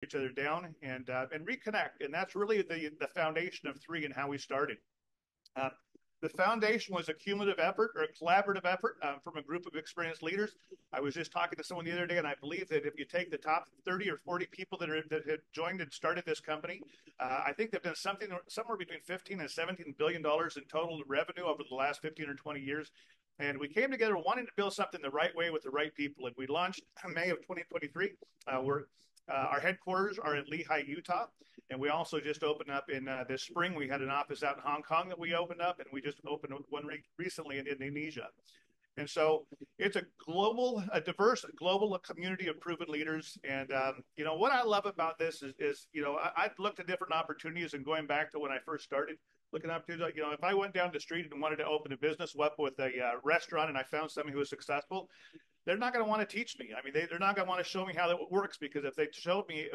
each other down and reconnect. And that's really the foundation of three and how we started. Uh, the foundation was a cumulative effort or a collaborative effort from a group of experienced leaders. I was just talking to someone the other day, and I believe that if you take the top 30 or 40 people that had joined and started this company, I think they've done something somewhere between 15 and $17 billion in total revenue over the last 15 or 20 years. And we came together wanting to build something the right way with the right people. And we launched in May of 2023. Our headquarters are in Lehi, Utah. And we also just opened up in this spring. We had an office out in Hong Kong that we opened up, and we just opened one recently in Indonesia. And so it's a diverse global community of proven leaders. And what I love about this is I've looked at different opportunities, and going back to when I first started looking at opportunities, if I went down the street and wanted to open a business up with a restaurant, and I found somebody who was successful, they're not going to want to teach me. I mean, they're not going to want to show me how that works, because if they showed me,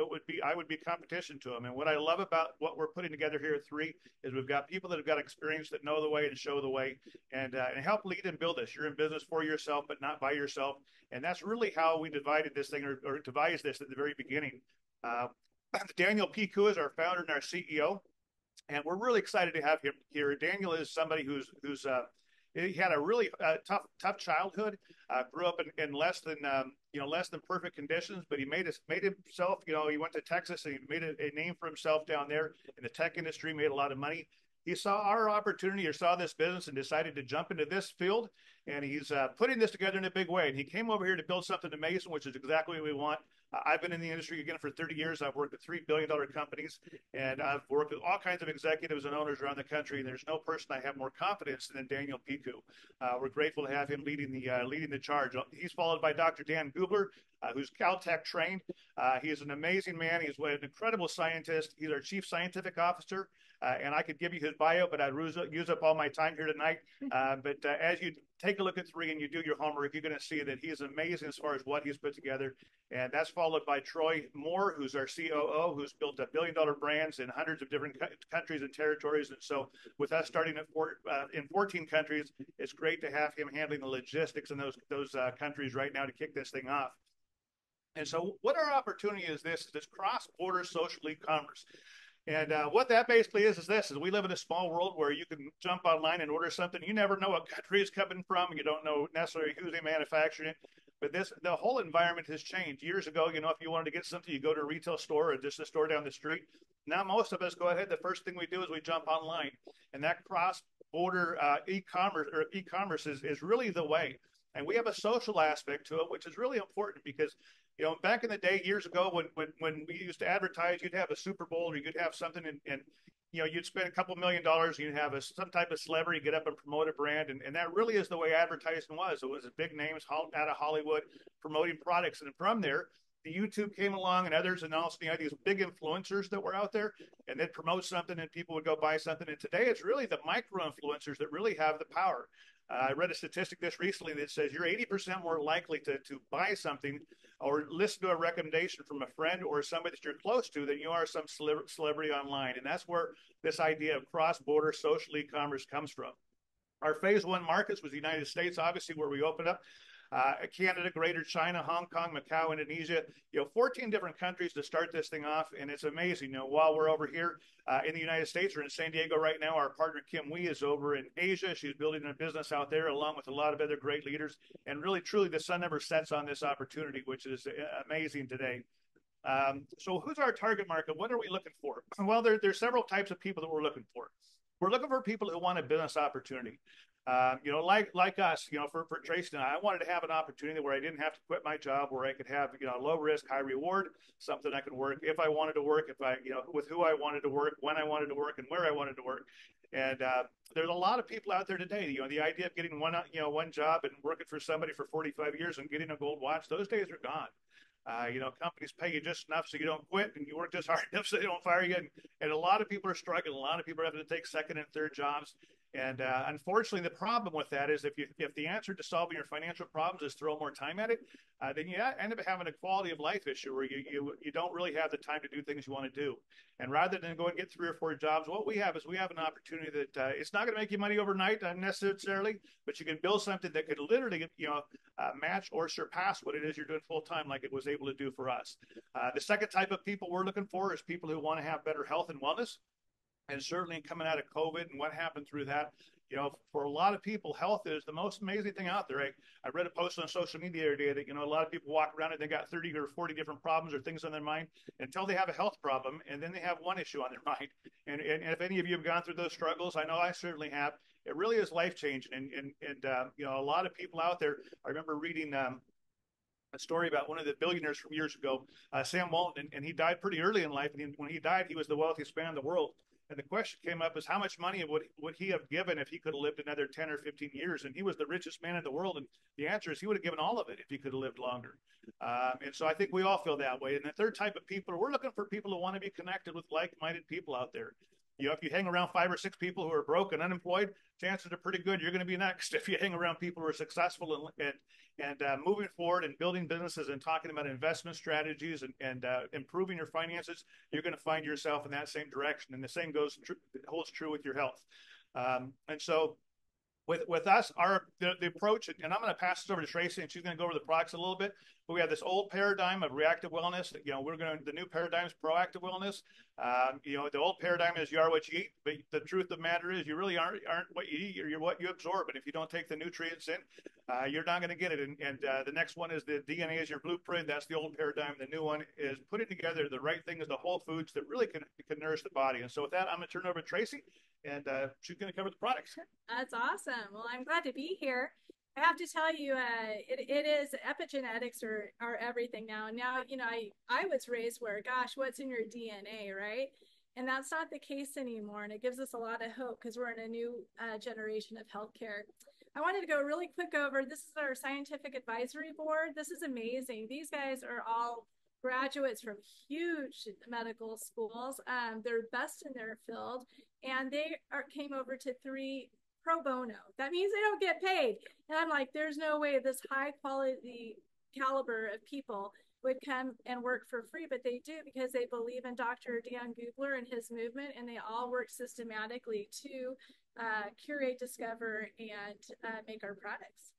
I would be competition to them. And what I love about what we're putting together here at Three is we've got people that have got experience, that know the way and show the way, and help lead and build this. You're in business for yourself, but not by yourself. And that's really how we divided this thing, or devised this at the very beginning. Uh, Daniel Piku is our founder and our CEO, and we're really excited to have him here. Daniel is somebody who's he had a really tough childhood. Grew up in less than perfect conditions, but he made himself. He went to Texas and he made a name for himself down there in the tech industry. Made a lot of money. He saw our opportunity, or saw this business, and decided to jump into this field. And he's putting this together in a big way. And he came over here to build something amazing, which is exactly what we want. I've been in the industry again for 30 years. I've worked at $3 billion companies, and I've worked with all kinds of executives and owners around the country. And there's no person I have more confidence than Daniel Piku. We're grateful to have him leading the charge. He's followed by Dr. Dan Gubler, who's Caltech trained. He is an amazing man. He's an incredible scientist. He's our chief scientific officer. And I could give you his bio, but I'd use up all my time here tonight. But as you take a look at Three and you do your homework, you're going to see that he is amazing as far as what he's put together. And that's followed by Troy Moore, who's our COO, who's built $1 billion brands in hundreds of different countries and territories. And so with us starting in 14 countries, it's great to have him handling the logistics in those countries right now to kick this thing off. And so what our opportunity is this cross-border social e-commerce. And what that basically is this: is we live in a small world where you can jump online and order something. You never know what country it's coming from. You don't know necessarily who they manufactured it. But the whole environment has changed. Years ago, if you wanted to get something, you go to a retail store or just a store down the street. Now most of us go ahead. The first thing we do is we jump online, and that cross-border e-commerce is really the way. And we have a social aspect to it, which is really important, because back in the day, years ago, when we used to advertise, you'd have a Super Bowl, or you'd have something, and you'd spend a couple $1,000,000, you'd have some type of celebrity get up and promote a brand, and that really is the way advertising was. It was big names out of Hollywood promoting products, and from there, the YouTube came along and others, and also you had these big influencers that were out there, and they'd promote something, and people would go buy something. And today, it's really the micro influencers that really have the power. I read a statistic this recently that says you're 80% more likely to buy something or listen to a recommendation from a friend or somebody that you're close to than you are some celebrity online. And that's where this idea of cross-border social e-commerce comes from. Our phase one markets was the United States, obviously, where we opened up. Canada, Greater China, Hong Kong, Macau, Indonesia, 14 different countries to start this thing off. And it's amazing. While we're over here in the United States, we're in San Diego right now. Our partner, Kim Wee, is over in Asia. She's building a business out there along with a lot of other great leaders. And really, truly, the sun never sets on this opportunity, which is amazing today. So who's our target market? What are we looking for? Well, there's several types of people that we're looking for. We're looking for people who want a business opportunity. Like us, for Tracy and I wanted to have an opportunity where I didn't have to quit my job, where I could have, low risk, high reward, something I could work if I wanted to work, with who I wanted to work, when I wanted to work, and where I wanted to work. And there's a lot of people out there today. The idea of getting one job and working for somebody for 45 years and getting a gold watch, those days are gone. Companies pay you just enough so you don't quit, and you work just hard enough so they don't fire you. And a lot of people are struggling. A lot of people are having to take second and third jobs. And unfortunately, the problem with that is if the answer to solving your financial problems is throw more time at it, then you end up having a quality of life issue where you don't really have the time to do things you want to do. And rather than go and get 3 or 4 jobs, what we have is we have an opportunity that it's not going to make you money overnight necessarily, but you can build something that could literally match or surpass what it is you're doing full time, like it was able to do for us. The second type of people we're looking for is people who want to have better health and wellness. And certainly coming out of COVID and what happened through that, for a lot of people, health is the most amazing thing out there. I read a post on social media the other day that, a lot of people walk around and they got 30 or 40 different problems or things on their mind until they have a health problem. And then they have one issue on their mind. And if any of you have gone through those struggles, I know I certainly have. It really is life changing. And a lot of people out there, I remember reading a story about one of the billionaires from years ago, Sam Walton, and he died pretty early in life. And when he died, he was the wealthiest man in the world. And the question came up is how much money would he have given if he could have lived another 10 or 15 years? And he was the richest man in the world. And the answer is he would have given all of it if he could have lived longer. And so I think we all feel that way. And the third type of people, we're looking for people who want to be connected with like-minded people out there. If you hang around 5 or 6 people who are broke and unemployed, chances are pretty good you're going to be next. If you hang around people who are successful and moving forward and building businesses and talking about investment strategies and improving your finances, you're going to find yourself in that same direction. And the same holds true with your health. And so with us, the approach, and I'm going to pass this over to Tracy, and she's going to go over the products a little bit. But we have this old paradigm of reactive wellness. The new paradigm is proactive wellness. The old paradigm is you are what you eat, but the truth of the matter is you really aren't what you eat, you're what you absorb. And if you don't take the nutrients in, you're not going to get it. And the next one is the DNA is your blueprint. That's the old paradigm. The new one is putting together the right things, the whole foods that really can nourish the body. And so with that, I'm going to turn it over to Tracy, and she's going to cover the products. That's awesome. Well, I'm glad to be here. I have to tell you, it is epigenetics are everything now. Now, I was raised where, gosh, what's in your DNA, right? And that's not the case anymore. And it gives us a lot of hope because we're in a new generation of healthcare. I wanted to go really quick over, this is our scientific advisory board. This is amazing. These guys are all graduates from huge medical schools. They're best in their field. And they came over to 3 pro bono. That means they don't get paid. And I'm like, there's no way this high quality caliber of people would come and work for free, but they do because they believe in Dr. Dan Gubler and his movement, and they all work systematically to curate, discover, and make our products.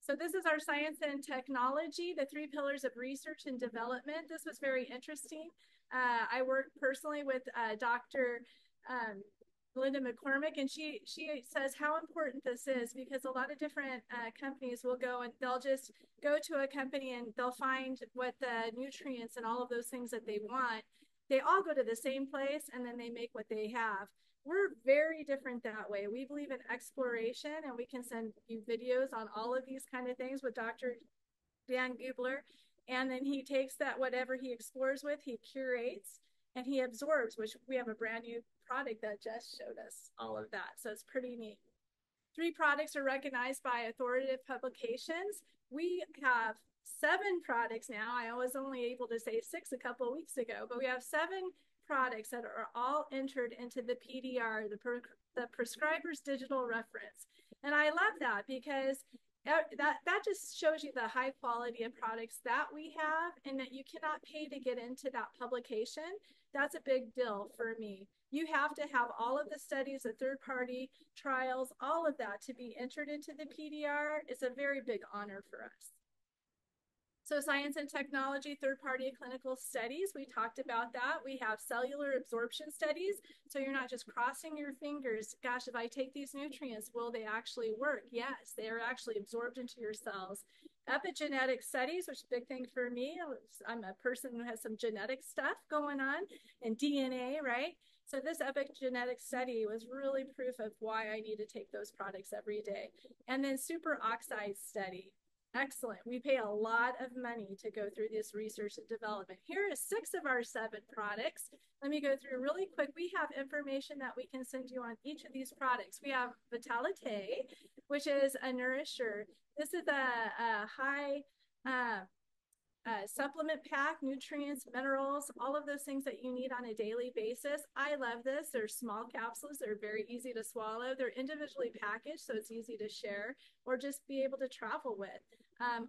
So this is our science and technology, the 3 pillars of research and development. This was very interesting. I work personally with Dr. Linda McCormick, and she says how important this is because a lot of different companies will go and they'll just go to a company and they'll find what the nutrients and all of those things that they want. They all go to the same place and then they make what they have. We're very different that way. We believe in exploration, and we can send you videos on all of these kind of things with Dr. Dan Gubler. And then he takes that, whatever he explores with, he curates and he absorbs, which we have a brand new product that just showed us all of that. So it's pretty neat. 3 products are recognized by authoritative publications. We have 7 products now. I was only able to say 6 a couple of weeks ago, but we have 7 products that are all entered into the PDR, the Prescriber's Digital Reference. And I love that because that just shows you the high quality of products that we have and that you cannot pay to get into that publication. That's a big deal for me. You have to have all of the studies, the third-party trials, all of that to be entered into the PDR. It's a very big honor for us. So science and technology, third-party clinical studies, we talked about that. We have cellular absorption studies. So you're not just crossing your fingers. Gosh, if I take these nutrients, will they actually work? Yes, they are actually absorbed into your cells. Epigenetic studies, which is a big thing for me. I'm a person who has some genetic stuff going on and DNA, right? So this epigenetic study was really proof of why I need to take those products every day. And then superoxide study. Excellent. We pay a lot of money to go through this research and development. Here is 6 of our 7 products. Let me go through really quick. We have information that we can send you on each of these products. We have Vitalite, which is a nourisher. This is a high supplement pack, nutrients, minerals, all of those things that you need on a daily basis. I love this. They're small capsules. They're very easy to swallow. They're individually packaged, so it's easy to share or just be able to travel with.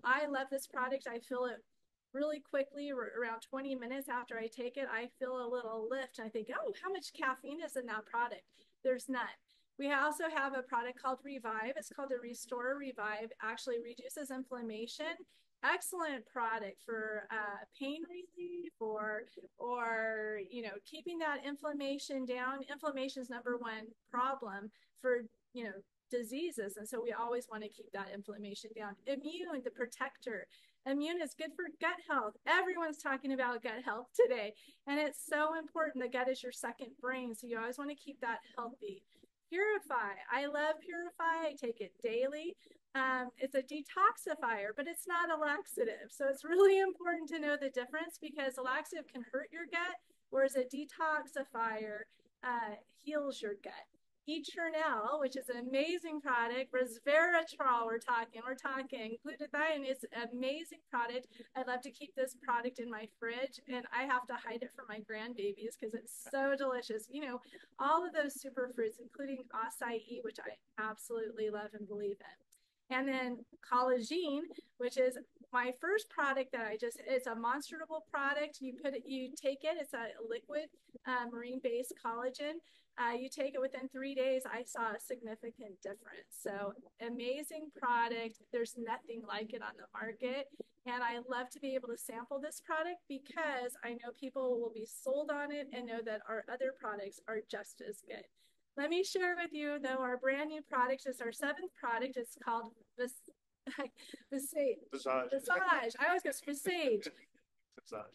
I love this product. I feel it really quickly, around 20 minutes after I take it. I feel a little lift. I think, oh, how much caffeine is in that product? There's none. We also have a product called Revive. It's called the Restore Revive. Actually reduces inflammation. Excellent product for pain relief or keeping that inflammation down. Inflammation is number one problem for diseases, and so we always want to keep that inflammation down. Immune, the protector. Immune is good for gut health. Everyone's talking about gut health today, and it's so important. The gut is your second brain, so you always want to keep that healthy. Purify. I love Purify. I take it daily. It's a detoxifier, but it's not a laxative. So it's really important to know the difference, because a laxative can hurt your gut, whereas a detoxifier heals your gut. Eternal, which is an amazing product. Resveratrol, we're talking glutathione is an amazing product. I love to keep this product in my fridge, and I have to hide it from my grandbabies because it's so delicious. All of those superfruits, including acai, which I absolutely love and believe in. And then collagen, which is my first product that it's a monsterable product. You take it, it's a liquid marine-based collagen. You take it within 3 days, I saw a significant difference. So amazing product. There's nothing like it on the market. And I love to be able to sample this product because I know people will be sold on it and know that our other products are just as good. Let me share with you, though, our brand new product is our 7th product. It's called Visage. I always go Visage.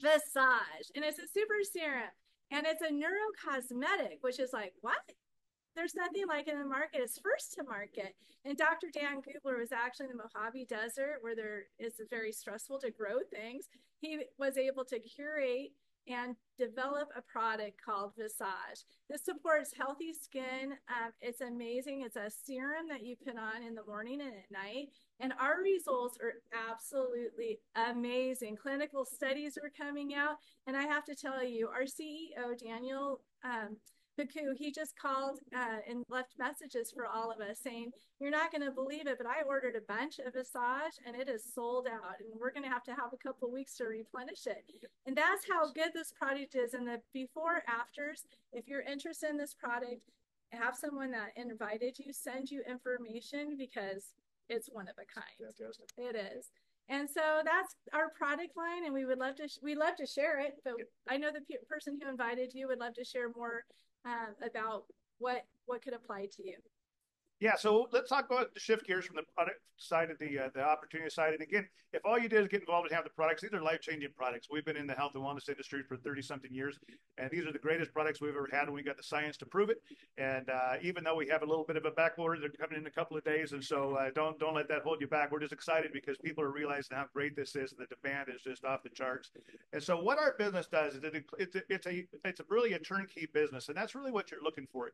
Visage. And it's a super serum. And it's a neurocosmetic, which is like, what? There's nothing like it in the market. It's first to market. And Dr. Dan Gubler was actually in the Mojave Desert, where it's very stressful to grow things. He was able to curate and develop a product called Visage. This supports healthy skin. It's amazing. It's a serum that you put on in the morning and at night. And our results are absolutely amazing. Clinical studies are coming out. And I have to tell you, our CEO, Daniel Paku, he just called and left messages for all of us saying, you're not going to believe it, but I ordered a bunch of Visage and it is sold out. And we're going to have a couple weeks to replenish it. And that's how good this product is. And the before afters, if you're interested in this product, have someone that invited you send you information, because it's one of a kind. Fantastic. It is. And so that's our product line, and we love to share it. But I know the person who invited you would love to share more about what could apply to you. Yeah, so let's talk about the shift gears from the product side of the opportunity side. And again, if all you did is get involved and have the products, these are life-changing products. We've been in the health and wellness industry for 30-something years, and these are the greatest products we've ever had, and we got the science to prove it. And even though we have a little bit of a backorder, they're coming in a couple of days, and so don't let that hold you back. We're just excited because people are realizing how great this is, and the demand is just off the charts. And so what our business does is it's really a turnkey business, and that's really what you're looking for.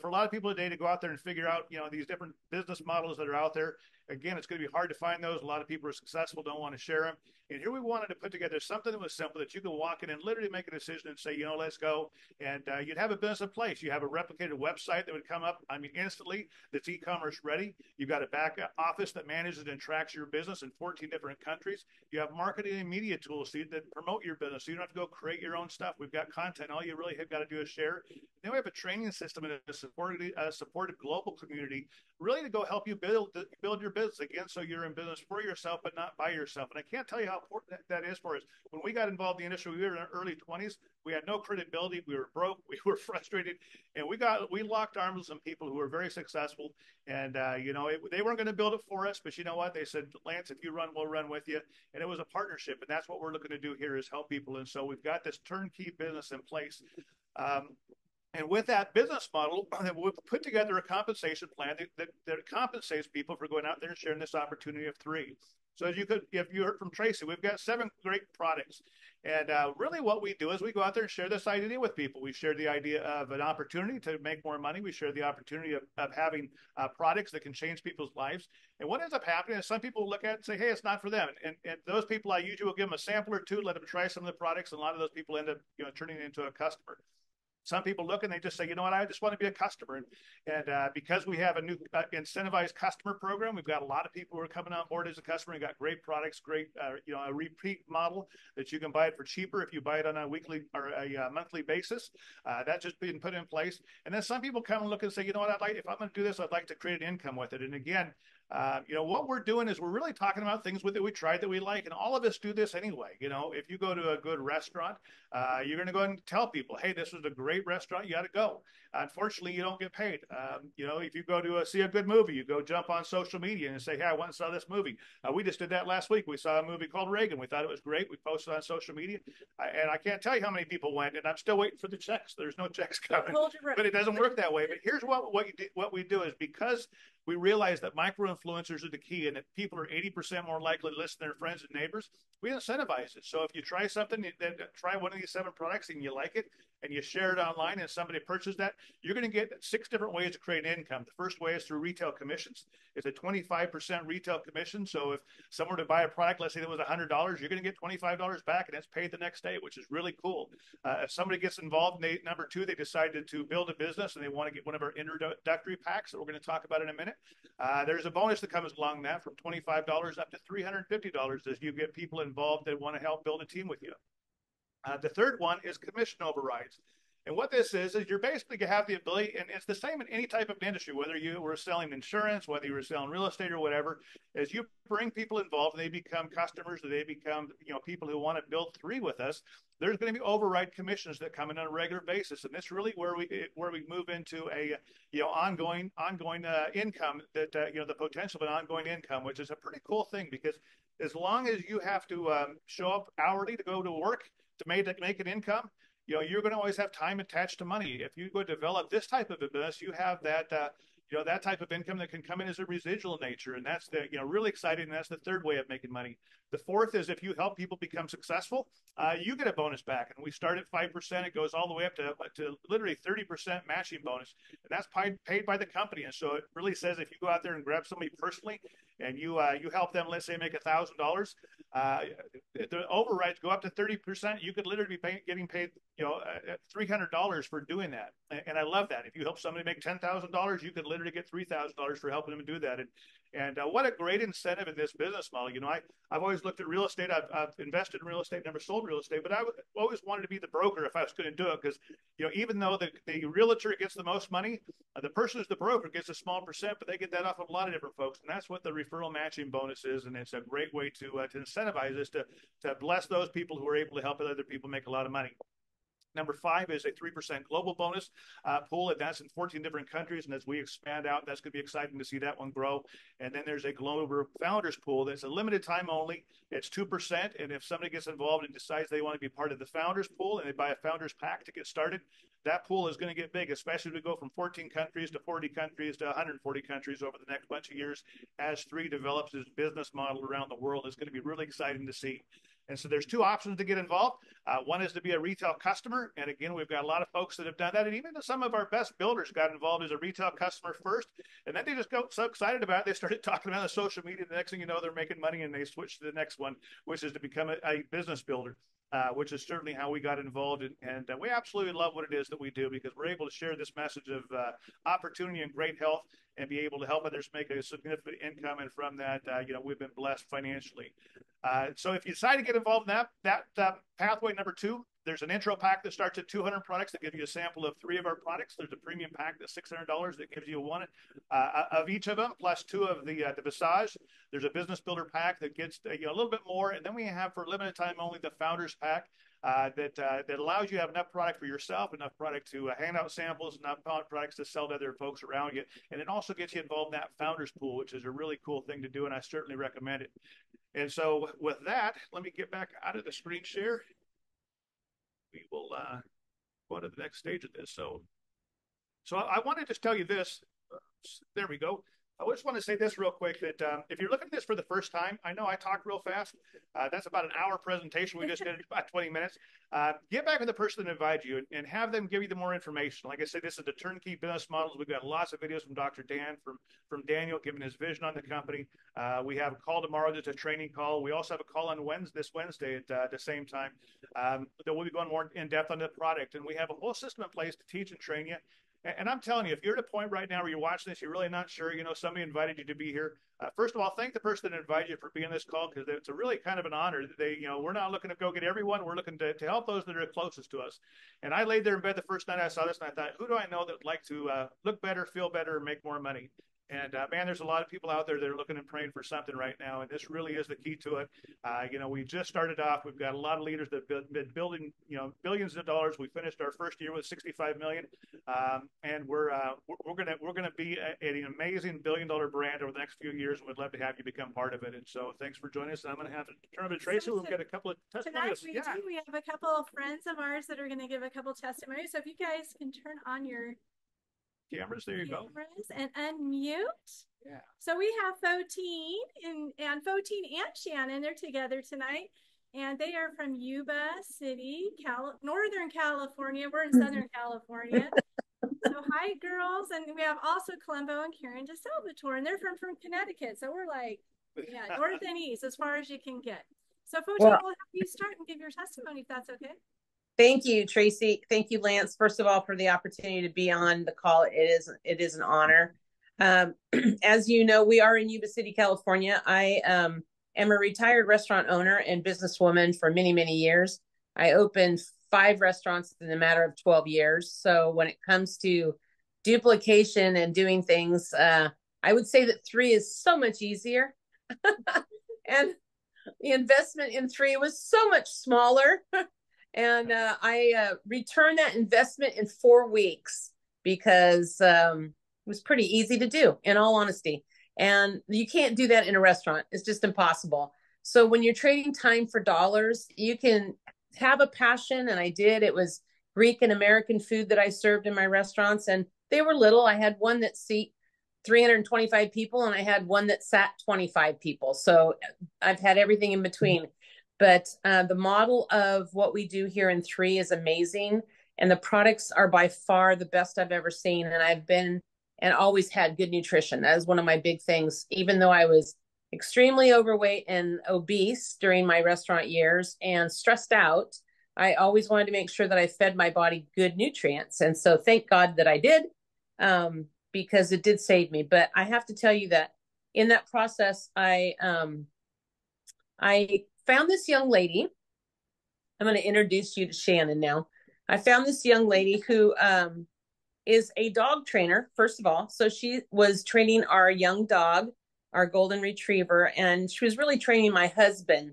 For a lot of people today to go out there and figure out these different business models that are out there. Again, it's going to be hard to find those. A lot of people are successful, don't want to share them. And here we wanted to put together something that was simple, that you can walk in and literally make a decision and say, let's go. And you'd have a business in place. You have a replicated website that would come up, instantly, that's e-commerce ready. You've got a back office that manages and tracks your business in 14 different countries. You have marketing and media tools that promote your business, so you don't have to go create your own stuff. We've got content. All you really have got to do is share. Then we have a training system and a supported global community, really to go help you build your business again, so you're in business for yourself but not by yourself. And I can't tell you how important that is for us. When we got involved in the industry, we were in our early 20s. We had no credibility. We were broke. We were frustrated, and we locked arms with some people who were very successful. And they weren't going to build it for us, but you know what? They said, Lance, if you run, we'll run with you. And it was a partnership, and that's what we're looking to do here, is help people. And so we've got this turnkey business in place. And with that business model, we've put together a compensation plan that compensates people for going out there and sharing this opportunity of three. So as you could, if you heard from Tracy, we've got 7 great products. And really what we do is we go out there and share this idea with people. We share the idea of an opportunity to make more money. We share the opportunity of having products that can change people's lives. And what ends up happening is some people look at it and say, hey, it's not for them. And those people, I usually will give them a sample or two, let them try some of the products. And a lot of those people end up, turning into a customer. Some people look and they just say, you know what, I just want to be a customer. And because we have a new incentivized customer program, we've got a lot of people who are coming on board as a customer. We've got great products, great, a repeat model that you can buy it for cheaper if you buy it on a weekly or a monthly basis. That's just being put in place. And then some people come and look and say, you know what, if I'm going to do this, I'd like to create an income with it. And again, what we're doing is we're really talking about things that we tried that we like, and all of us do this anyway. If you go to a good restaurant, you're going to go and tell people, hey, this is a great restaurant, you got to go. Unfortunately, you don't get paid. If you go to see a good movie, you go jump on social media and say, hey, I went and saw this movie. We just did that last week. We saw a movie called Reagan. We thought it was great. We posted on social media. And I can't tell you how many people went, and I'm still waiting for the checks. There's no checks coming. But it doesn't work that way. But here's what we do is because we realize that micro-influencers are the key and that people are 80% more likely to listen to their friends and neighbors, we incentivize it. So if you try something, try one of these 7 products and you like it, and you share it online and somebody purchases that, you're going to get 6 different ways to create income. The first way is through retail commissions. It's a 25% retail commission. So if someone were to buy a product, let's say that was $100, you're going to get $25 back and it's paid the next day, which is really cool. If somebody gets involved, number 2, they decided to build a business and they want to get one of our introductory packs that we're going to talk about in a minute. There's a bonus that comes along that from $25 up to $350 as you get people involved that want to help build a team with you. The third one is commission overrides. And what this is you're basically going to have the ability, and it's the same in any type of industry, whether you were selling insurance, whether you were selling real estate or whatever, as you bring people involved and they become customers, they become people who want to build three with us, there's going to be override commissions that come in on a regular basis. And that's really where we move into a ongoing income that the potential of an ongoing income, which is a pretty cool thing, because as long as you have to show up hourly to go to work to make an income, you're going to always have time attached to money. If you go develop this type of a business, you have that, that type of income that can come in as a residual nature. And that's really exciting. And that's the third way of making money. The fourth is if you help people become successful, you get a bonus back. And we start at 5%. It goes all the way up to literally 30% matching bonus. And that's paid by the company. And so it really says if you go out there and grab somebody personally and you help them, let's say, make $1,000, the overrides go up to 30%. You could literally be getting paid, $300 for doing that. And I love that. If you help somebody make $10,000, you could literally get $3,000 for helping them do that. And what a great incentive in this business model. I've always looked at real estate. I've invested in real estate, never sold real estate, but I always wanted to be the broker if I was going to do it, because even though the realtor gets the most money, the person who's the broker gets a small percent, but they get that off of a lot of different folks, and that's what the referral matching bonus is. And it's a great way to incentivize this to bless those people who are able to help other people make a lot of money. Number 5 is a 3% global bonus pool, and that's in 14 different countries. And as we expand out, that's going to be exciting to see that one grow. And then there's a global founders pool that's a limited time only. It's 2%. And if somebody gets involved and decides they want to be part of the founders pool and they buy a founders pack to get started, that pool is going to get big, especially as we go from 14 countries to 40 countries to 140 countries over the next bunch of years as Three develops its business model around the world. It's going to be really exciting to see. And so there's 2 options to get involved. One is to be a retail customer. And again, we've got a lot of folks that have done that. And even some of our best builders got involved as a retail customer first. And then they just got so excited about it, they started talking about it on social media. The next thing you know, they're making money and they switched to the next one, which is to become a business builder. Which is certainly how we got involved. And we absolutely love what it is that we do, because we're able to share this message of opportunity and great health and be able to help others make a significant income. And from that, we've been blessed financially. So if you decide to get involved in that pathway, number 2, there's an intro pack that starts at 200 products that gives you a sample of 3 of our products. There's a premium pack that's $600 that gives you one of each of them, plus 2 of the Visage. There's a business builder pack that gets a little bit more. And then we have, for limited time only, the founders pack that allows you to have enough product for yourself, enough product to hand out samples, enough products to sell to other folks around you. And it also gets you involved in that founders pool, which is a really cool thing to do. And I certainly recommend it. And so with that, let me get back out of the screen share. We will go to the next stage of this. So So I want to just tell you this. There we go. I just want to say this real quick that if you're looking at this for the first time, I know I talk real fast. That's about an hour presentation. We just did about 20 minutes. Get back with the person that invited you and have them give you the more information. Like I said, this is the turnkey business models. We've got lots of videos from Dr. Dan, from Daniel, giving his vision on the company. We have a call tomorrow that's a training call. We also have a call on this Wednesday at the same time that we'll be going more in depth on the product. And we have a whole system in place to teach and train you. And I'm telling you, if you're at a point right now where you're watching this, you're really not sure, somebody invited you to be here. First of all, thank the person that invited you for being on this call, because it's a really kind of an honor. We're not looking to go get everyone. We're looking to help those that are closest to us. And I laid there in bed the first night I saw this, and I thought, who do I know that would like to look better, feel better, and make more money? And man, there's a lot of people out there that are looking and praying for something right now, and this really is the key to it. We just started off. We've got a lot of leaders that have been building, billions of dollars. We finished our first year with 65 million, and we're gonna be an amazing billion-dollar brand over the next few years. And we'd love to have you become part of it. And so, thanks for joining us. And I'm going to have to turn over to Tracy. We'll get a couple of testimonials. Tonight we have a couple of friends of ours that are going to give a couple testimonies. So if you guys can turn on your cameras, there you go, and unmute. Yeah. So we have Fotine and Shannon. They're together tonight, and they are from Yuba City, Northern California. We're in Southern California. So hi, girls, and we have also Colombo and Karen DeSalvatore, and they're from Connecticut. So we're like, north and east as far as you can get. So Fotine, we'll have you start and give your testimony if that's okay. Thank you, Tracy. Thank you, Lance, first of all, for the opportunity to be on the call. It is an honor. As you know, we are in Yuba City, California. I am a retired restaurant owner and businesswoman for many, many years. I opened 5 restaurants in a matter of 12 years. So when it comes to duplication and doing things, I would say that 3 is so much easier. And the investment in 3 was so much smaller. And I returned that investment in 4 weeks because it was pretty easy to do, in all honesty. And you can't do that in a restaurant. It's just impossible. So when you're trading time for dollars, you can have a passion. And I did. It was Greek and American food that I served in my restaurants. And they were little. I had one that seat 325 people, and I had one that sat 25 people. So I've had everything in between. But the model of what we do here in 3 is amazing. And the products are by far the best I've ever seen. And I've been and always had good nutrition. That is one of my big things. Even though I was extremely overweight and obese during my restaurant years and stressed out, I always wanted to make sure that I fed my body good nutrients. And so thank God that I did, because it did save me. But I have to tell you that in that process, I found this young lady. I'm going to introduce you to Shannon now. I found this young lady who is a dog trainer, first of all. So she was training our young dog, our golden retriever, and she was really training my husband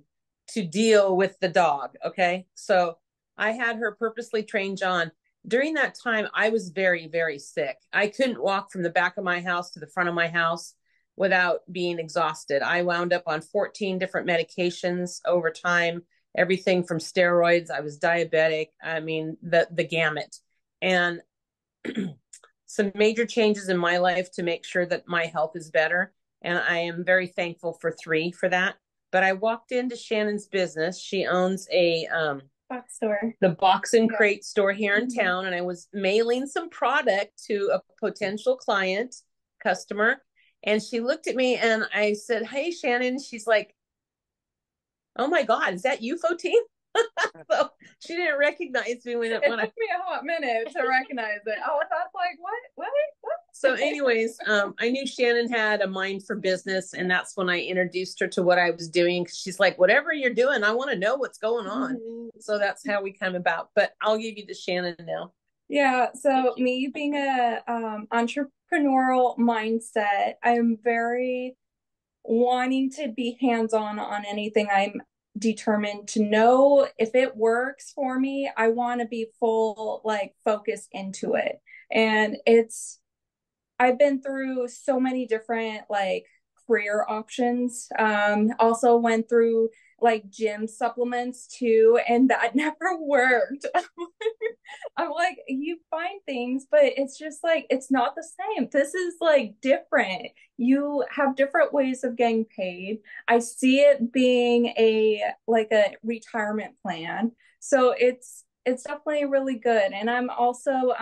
to deal with the dog. Okay. So I had her purposely train John. During that time, I was very, very sick. I couldn't walk from the back of my house to the front of my house without being exhausted. I wound up on 14 different medications over time, everything from steroids. I was diabetic. I mean, the gamut. And some major changes in my life to make sure that my health is better. And I am very thankful for 3 for that. But I walked into Shannon's business. She owns a box store, the Box and Crate store here in town. And I was mailing some product to a potential customer. And she looked at me and I said, "Hey, Shannon." She's like, "Oh my God, is that you, Fotine?" So she didn't recognize me when it took me a hot minute to recognize it. I was like, what? So anyways, I knew Shannon had a mind for business, and that's when I introduced her to what I was doing. She's like, "Whatever you're doing, I want to know what's going on." Mm-hmm. So that's how we come about. But I'll give you to Shannon now. Yeah. So me being a entrepreneurial mindset, I'm very wanting to be hands-on on anything. I'm determined to know if it works for me. I want to be full, focused into it. And I've been through so many different career options. Also went through like gym supplements too, and that never worked. I'm like, you find things, but it's just like, it's not the same. This is like different. You have different ways of getting paid. I see it being like a retirement plan. So it's definitely really good. And I'm also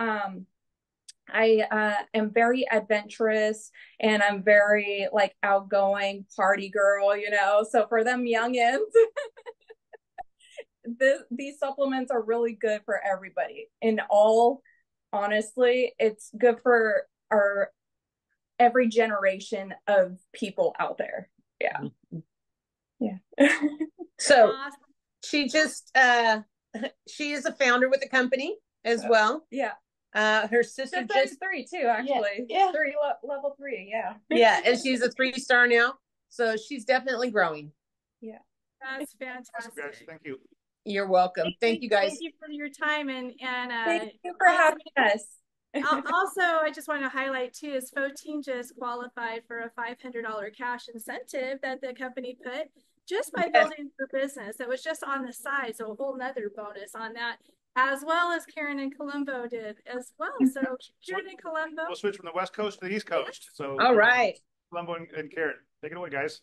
I am very adventurous, and I'm very like outgoing party girl, you know. So for them youngins, these supplements are really good for everybody. In all honestly, it's good for our every generation of people out there. Yeah. Yeah. So Awesome. she just she is a founder with the company as well. Yeah. Her sister just 3 too, actually. Yeah. Level 3, yeah. Yeah, and she's a 3-star now. So she's definitely growing. Yeah. That's Awesome, guys. fantastic. Thank you. You're welcome. Thank you guys. Thank you for your time, and Thank you for having us. also, I just want to highlight too is 14 just qualified for a $500 cash incentive that the company put just by building her business. It was just on the side, so a whole nother bonus on that, as well as Karen in Colombo did as well. So Karen in Colombo. We'll switch from the West Coast to the East Coast. So all right, Colombo and Karen, take it away, guys.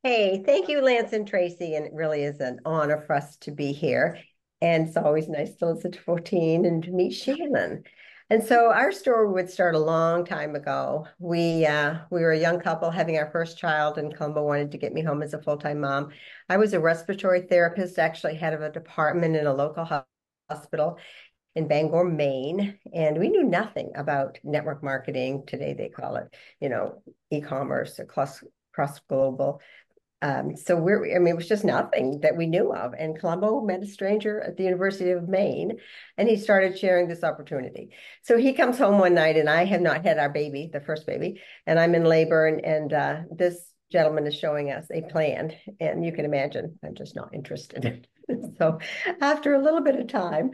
Hey, thank you, Lance and Tracy. And it really is an honor for us to be here. And it's always nice to listen to 14 and to meet Shannon. And so our story would start a long time ago. We were a young couple having our first child, and Colombo wanted to get me home as a full-time mom. I was a respiratory therapist, actually head of a department in a local hospital in Bangor, Maine, and we knew nothing about network marketing. Today they call it, e-commerce or cross global. So it was just nothing that we knew of. And Colombo met a stranger at the University of Maine, and he started sharing this opportunity. So he comes home one night, and I have not had our baby, the first baby, and I'm in labor, and this gentleman is showing us a plan, and you can imagine I'm just not interested. So after a little bit of time,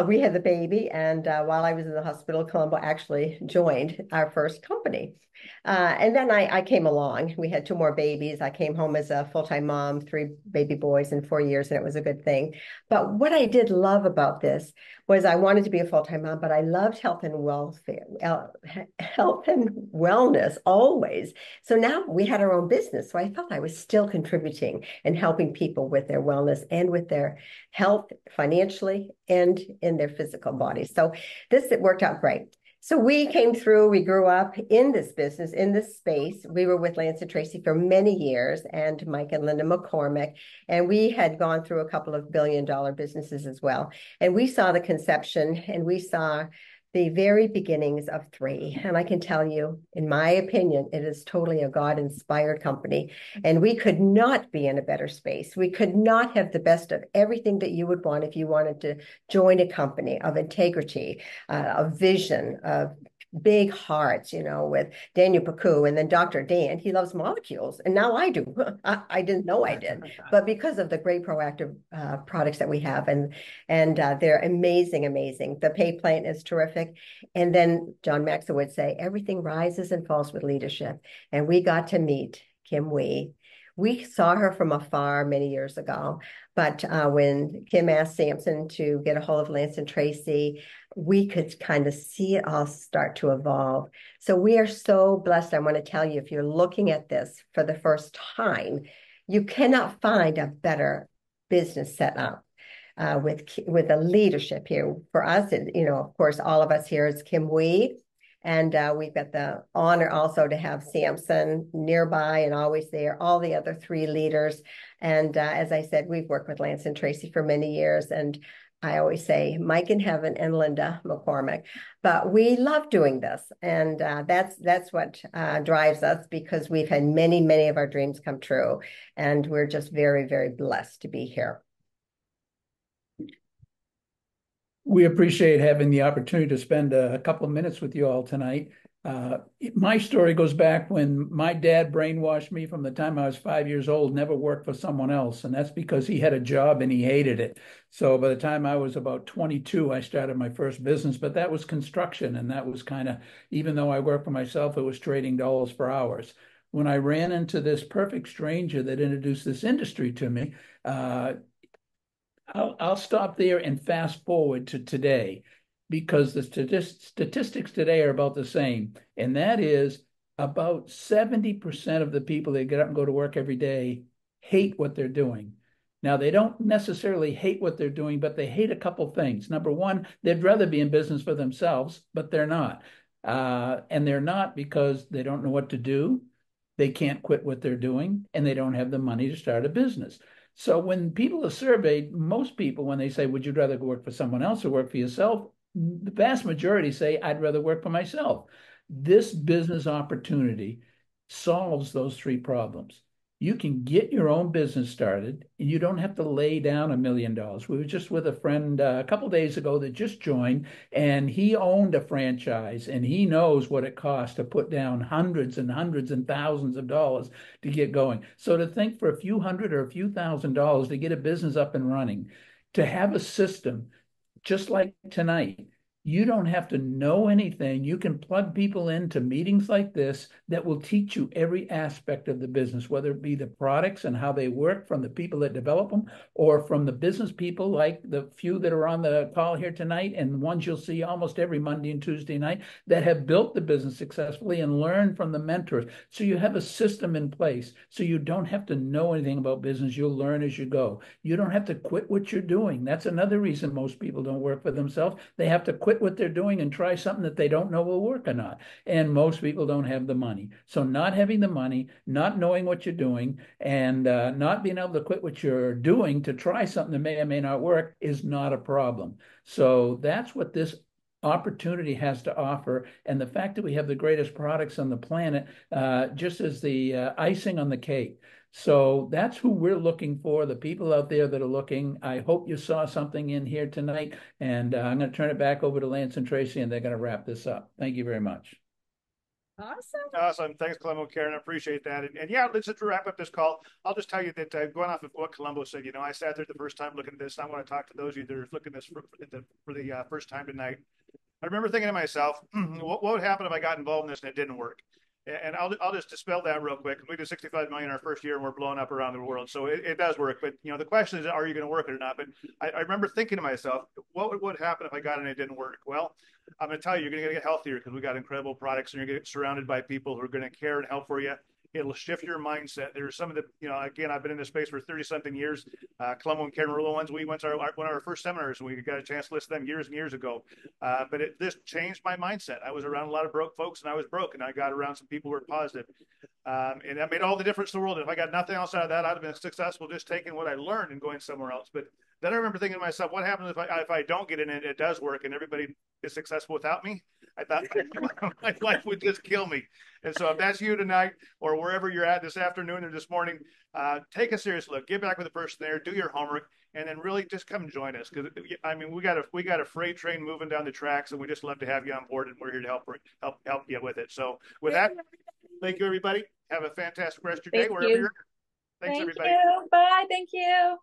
we had the baby, and while I was in the hospital, Colombo actually joined our first company. And then I came along. We had 2 more babies. I came home as a full-time mom, 3 baby boys in 4 years, and it was a good thing. But what I did love about this was I wanted to be a full-time mom, but I loved health and wellness always. So now we had our own business. So I felt I was still contributing and helping people with their wellness and with their health financially and in their physical bodies. So it worked out great. So we came through, we grew up in this business, in this space. We were with Lance and Tracy for many years, and Mike and Linda McCormick, and we had gone through a couple of billion-dollar businesses as well. And we saw the conception, and we saw the very beginnings of 3. And I can tell you, in my opinion, it is totally a God-inspired company. And we could not be in a better space. We could not have the best of everything that you would want if you wanted to join a company of integrity, of vision, of big hearts, with Daniel Pacu, and then Dr. Dan. He loves molecules, and now I do. I didn't know I did, but because of the great proactive products that we have, and they're amazing. The pay plan is terrific. And then John Maxwell would say, everything rises and falls with leadership. And we got to meet Kim Wee. We saw her from afar many years ago, but when Kim asked Samson to get a hold of Lance and Tracy, we could kind of see it all start to evolve. So we are so blessed. I want to tell you, if you're looking at this for the first time, you cannot find a better business set up. With the leadership here. For us, of course, all of us here is Kim Wee, and we've got the honor also to have Samson nearby and always there, all the other 3 leaders. And as I said, we've worked with Lance and Tracy for many years, and I always say Mike in heaven and Linda McCormick, but we love doing this. And that's what drives us, because we've had many of our dreams come true, and we're just very, very blessed to be here. We appreciate having the opportunity to spend a couple of minutes with you all tonight. My story goes back when my dad brainwashed me from the time I was 5 years old, never work for someone else. And that's because he had a job and he hated it. So by the time I was about 22, I started my first business, but that was construction. And that was kind of, even though I worked for myself, it was trading dollars for hours. when I ran into this perfect stranger that introduced this industry to me. I'll stop there and fast forward to today, because the statistics today are about the same. And that is about 70% of the people that get up and go to work every day hate what they're doing. Now, they don't necessarily hate what they're doing, but they hate a couple things. Number one, they'd rather be in business for themselves, but they're not. And they're not because they don't know what to do. They can't quit what they're doing, and they don't have the money to start a business. So when people are surveyed, most people, when they say, would you rather work for someone else or work for yourself? The vast majority say, I'd rather work for myself. This business opportunity solves those three problems. You can get your own business started, and you don't have to lay down $1 million. We were just with a friend a couple of days ago that just joined, and he owned a franchise, and he knows what it costs to put down hundreds and hundreds and thousands of dollars to get going. So to think for a few hundred or a few $1,000s to get a business up and running, to have a system just like tonight, you don't have to know anything. You can plug people into meetings like this that will teach you every aspect of the business, whether it be the products and how they work from the people that develop them, or from the business people like the few that are on the call here tonight, and the ones you'll see almost every Monday and Tuesday night that have built the business successfully and learned from the mentors. So you have a system in place. So you don't have to know anything about business. You'll learn as you go. You don't have to quit what you're doing. That's another reason most people don't work for themselves. They have to quit what they're doing and try something that they don't know will work or not. And most people don't have the money. So not having the money, not knowing what you're doing, and not being able to quit what you're doing to try something that may or may not work is not a problem. So that's what this opportunity has to offer. And the fact that we have the greatest products on the planet just as the icing on the cake. So that's who we're looking for, the people out there that are looking. I hope you saw something in here tonight, and I'm going to turn it back over to Lance and Tracy, and they're going to wrap this up. Thank you very much. Awesome. Thanks, Columbo, Karen. I appreciate that. And yeah, let's just wrap up this call. I'll just tell you that going off of what Columbo said, I sat there the first time looking at this. I want to talk to those of you that are looking at this for the first time tonight. I remember thinking to myself, what would happen if I got involved in this and it didn't work? And I'll just dispel that real quick. We did 65 million our first year, and we're blowing up around the world. So it does work. But the question is, are you going to work it or not? But I remember thinking to myself, what would happen if I got it and it didn't work? Well, I'm going to tell you, you're going to get healthier because we got incredible products, and you're going to get surrounded by people who are going to care and help for you. It'll shift your mindset. There's some of the, again, I've been in this space for 30 something years. Columbo and Karen were the ones we went to one of our first seminars, and we got a chance to listen to them years and years ago. But this changed my mindset. I was around a lot of broke folks, and I was broke, and I got around some people who were positive. And that made all the difference in the world. And if I got nothing else out of that, I'd have been successful just taking what I learned and going somewhere else. But then I remember thinking to myself, what happens if I don't get in and it does work and everybody is successful without me? I thought my life would just kill me. And so if that's you tonight or wherever you're at this afternoon or this morning, take a serious look. Get back with the person there, do your homework, and then really just come join us. Because we got a freight train moving down the tracks, and we just love to have you on board, and we're here to help you with it. So with that, thank you, everybody. Have a fantastic rest of your day wherever you're at. Thanks, everybody. Thank you. Bye. Thank you.